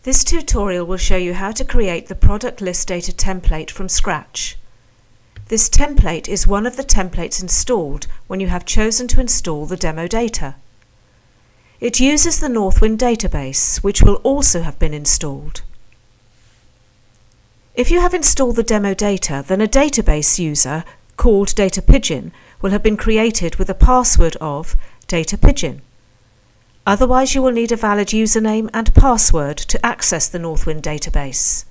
This tutorial will show you how to create the product list data template from scratch. This template is one of the templates installed when you have chosen to install the demo data. It uses the Northwind database, which will also have been installed. If you have installed the demo data, then a database user called Data Pigeon will have been created with a password of Data Pigeon. Otherwise, you will need a valid username and password to access the Northwind database.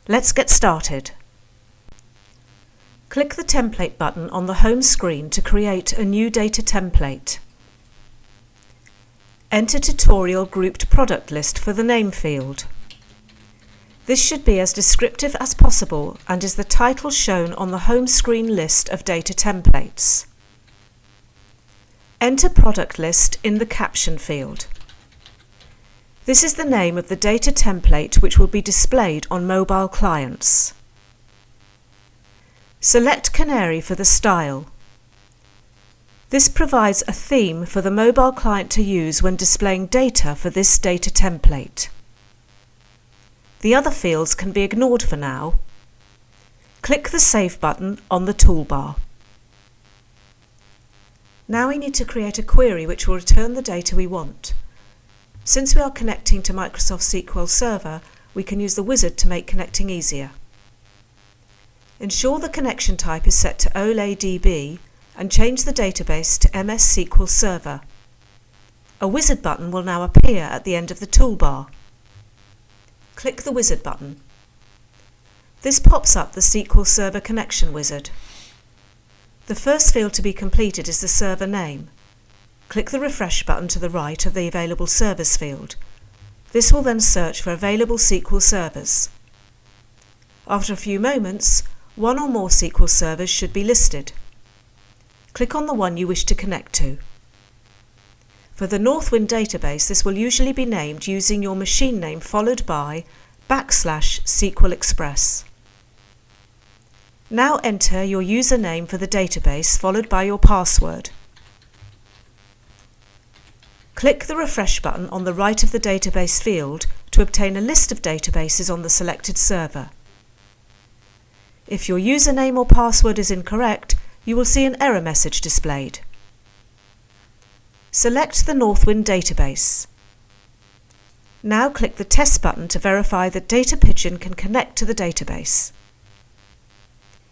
Let's get started. Click the Template button on the home screen to create a new data template. Enter Tutorial Grouped Product List for the name field. This should be as descriptive as possible and is the title shown on the home screen list of data templates. Enter Product List in the Caption field. This is the name of the data template which will be displayed on mobile clients. Select Canary for the style. This provides a theme for the mobile client to use when displaying data for this data template. The other fields can be ignored for now. Click the Save button on the toolbar. Now we need to create a query which will return the data we want. Since we are connecting to Microsoft SQL Server, we can use the wizard to make connecting easier. Ensure the connection type is set to OLADB and change the database to MS SQL Server. A wizard button will now appear at the end of the toolbar. Click the wizard button. This pops up the SQL Server connection wizard. The first field to be completed is the server name. Click the refresh button to the right of the available servers field. This will then search for available SQL servers. After a few moments, one or more SQL servers should be listed. Click on the one you wish to connect to. For the Northwind database, this will usually be named using your machine name followed by /SQL Express. Now enter your username for the database followed by your password. Click the refresh button on the right of the database field to obtain a list of databases on the selected server. If your username or password is incorrect, you will see an error message displayed. Select the Northwind database. Now click the Test button to verify that Data Pigeon can connect to the database.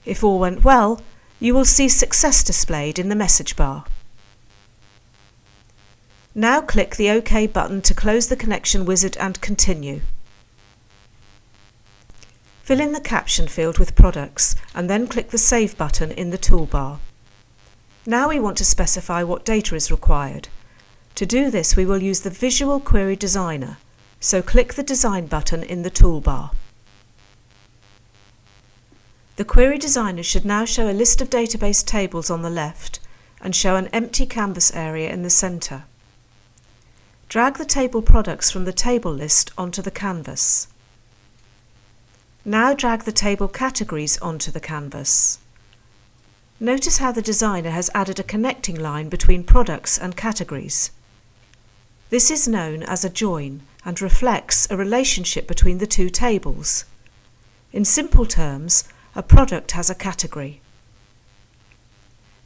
If all went well, you will see Success displayed in the message bar. Now click the OK button to close the connection wizard and continue. Fill in the caption field with products and then click the Save button in the toolbar. Now we want to specify what data is required. To do this, we will use the Visual Query Designer, so click the Design button in the toolbar. The Query Designer should now show a list of database tables on the left and show an empty canvas area in the centre. Drag the table products from the table list onto the canvas. Now drag the table categories onto the canvas. Notice how the designer has added a connecting line between products and categories. This is known as a join and reflects a relationship between the two tables. In simple terms, a product has a category.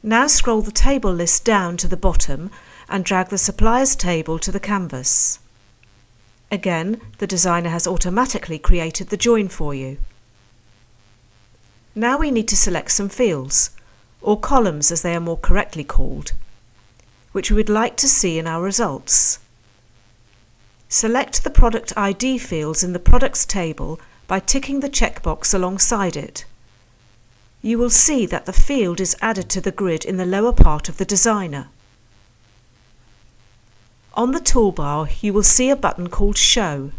Now scroll the table list down to the bottom and drag the suppliers table to the canvas. Again, the designer has automatically created the join for you. Now we need to select some fields, or columns as they are more correctly called, which we would like to see in our results. Select the product ID fields in the products table by ticking the checkbox alongside it. You will see that the field is added to the grid in the lower part of the designer. On the toolbar, you will see a button called Show.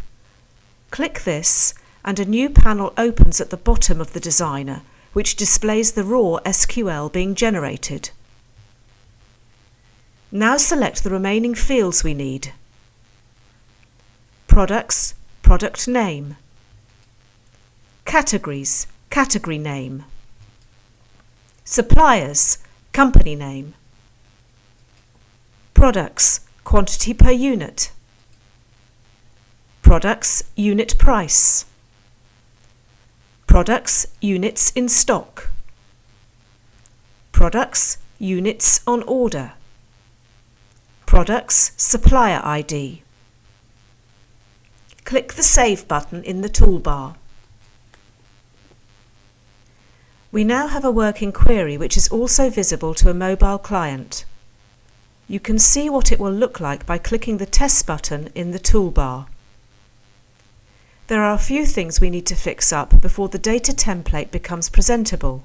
Click this and a new panel opens at the bottom of the designer, which displays the raw SQL being generated. Now select the remaining fields we need. Products, product name. Categories, category name. Suppliers, company name. Products, quantity per unit. Products, unit price. Products, units in stock. Products, units on order. Products, supplier ID. Click the Save button in the toolbar. We now have a working query which is also visible to a mobile client. You can see what it will look like by clicking the Test button in the toolbar. There are a few things we need to fix up before the data template becomes presentable.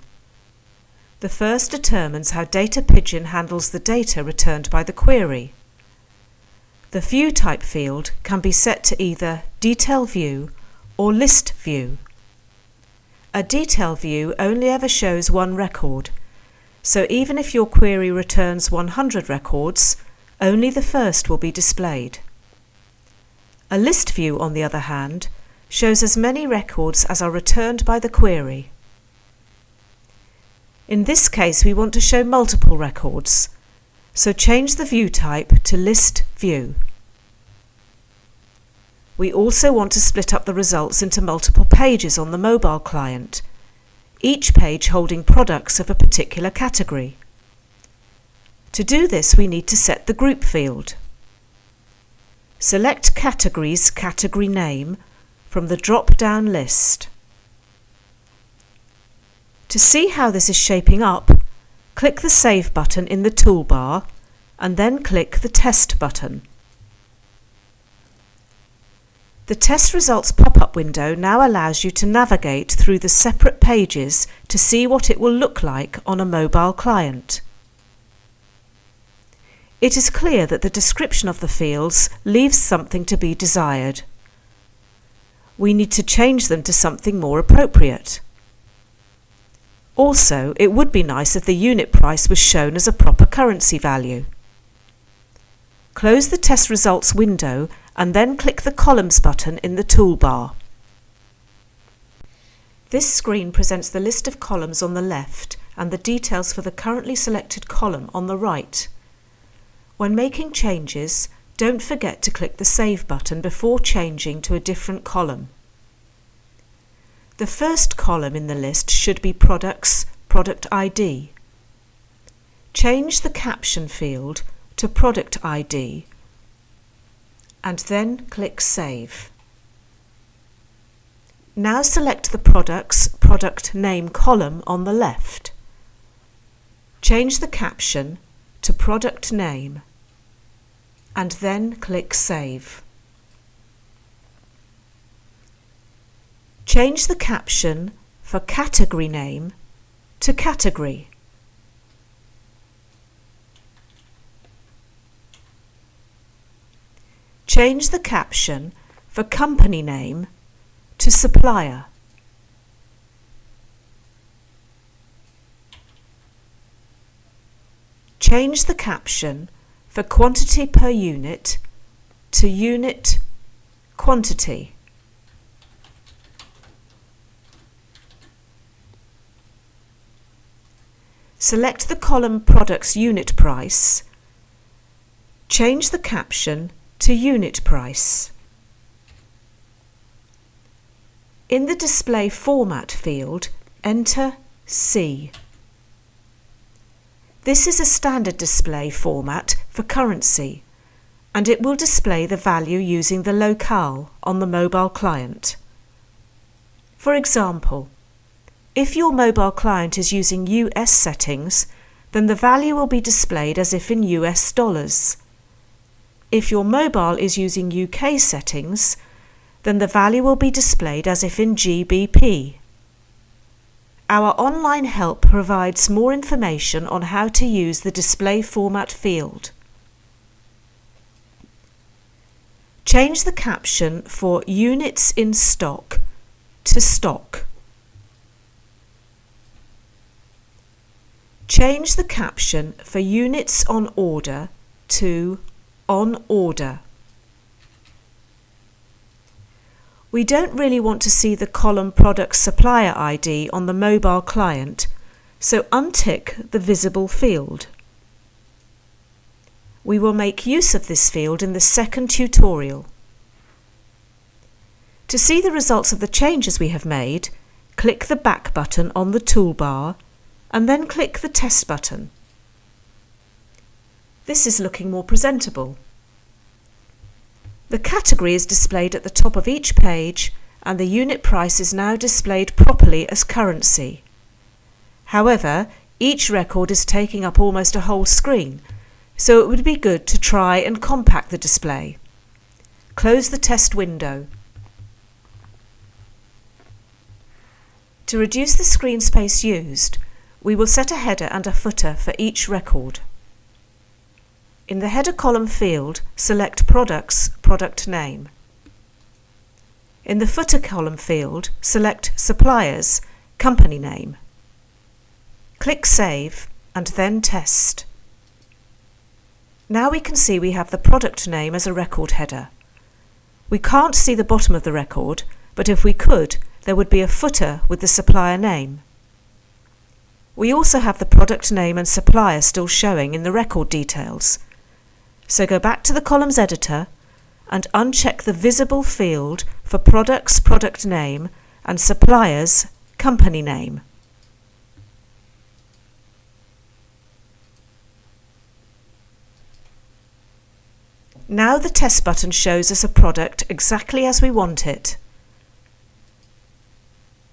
The first determines how Data Pigeon handles the data returned by the query. The View Type field can be set to either Detail View or List View. A Detail View only ever shows one record, so even if your query returns 100 records, only the first will be displayed. A List View, on the other hand, shows as many records as are returned by the query. In this case, we want to show multiple records, so change the view type to List View. We also want to split up the results into multiple pages on the mobile client, each page holding products of a particular category. To do this, we need to set the Group field. Select Categories Category Name from the drop-down list. To see how this is shaping up, click the Save button in the toolbar and then click the Test button. The test results pop-up window now allows you to navigate through the separate pages to see what it will look like on a mobile client. It is clear that the description of the fields leaves something to be desired. We need to change them to something more appropriate. Also, it would be nice if the unit price was shown as a proper currency value. Close the test results window and then click the Columns button in the toolbar. This screen presents the list of columns on the left and the details for the currently selected column on the right. When making changes, don't forget to click the Save button before changing to a different column. The first column in the list should be Products, Product ID. Change the Caption field to Product ID and then click Save. Now select the Products Product Name column on the left. Change the caption to Product Name and then click Save. Change the caption for Category Name to Category. Change the caption for Company Name to Supplier. Change the caption for Quantity per Unit to Unit Quantity. Select the column Products Unit Price. Change the caption to Unit Price. In the Display Format field, enter C. This is a standard display format for currency, and it will display the value using the locale on the mobile client. For example, if your mobile client is using US settings, then the value will be displayed as if in US dollars. If your mobile is using UK settings, then the value will be displayed as if in GBP. Our online help provides more information on how to use the display format field. Change the caption for Units in Stock to Stock. Change the caption for Units on Order to On Order. We don't really want to see the column Product Supplier ID on the mobile client, so untick the visible field. We will make use of this field in the second tutorial. To see the results of the changes we have made, click the Back button on the toolbar and then click the Test button. This is looking more presentable. The category is displayed at the top of each page and the unit price is now displayed properly as currency. However, each record is taking up almost a whole screen, so it would be good to try and compact the display. Close the test window. To reduce the screen space used, we will set a header and a footer for each record. In the header column field, select Products, Product Name. In the footer column field, select Suppliers, Company Name. Click Save and then Test. Now we can see we have the product name as a record header. We can't see the bottom of the record, but if we could, there would be a footer with the supplier name. We also have the product name and supplier still showing in the record details. So go back to the columns editor and uncheck the visible field for Products Product Name and Suppliers Company Name. Now the test button shows us a product exactly as we want it.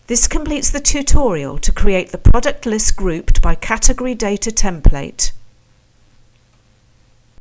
This completes the tutorial to create the product list grouped by category data template.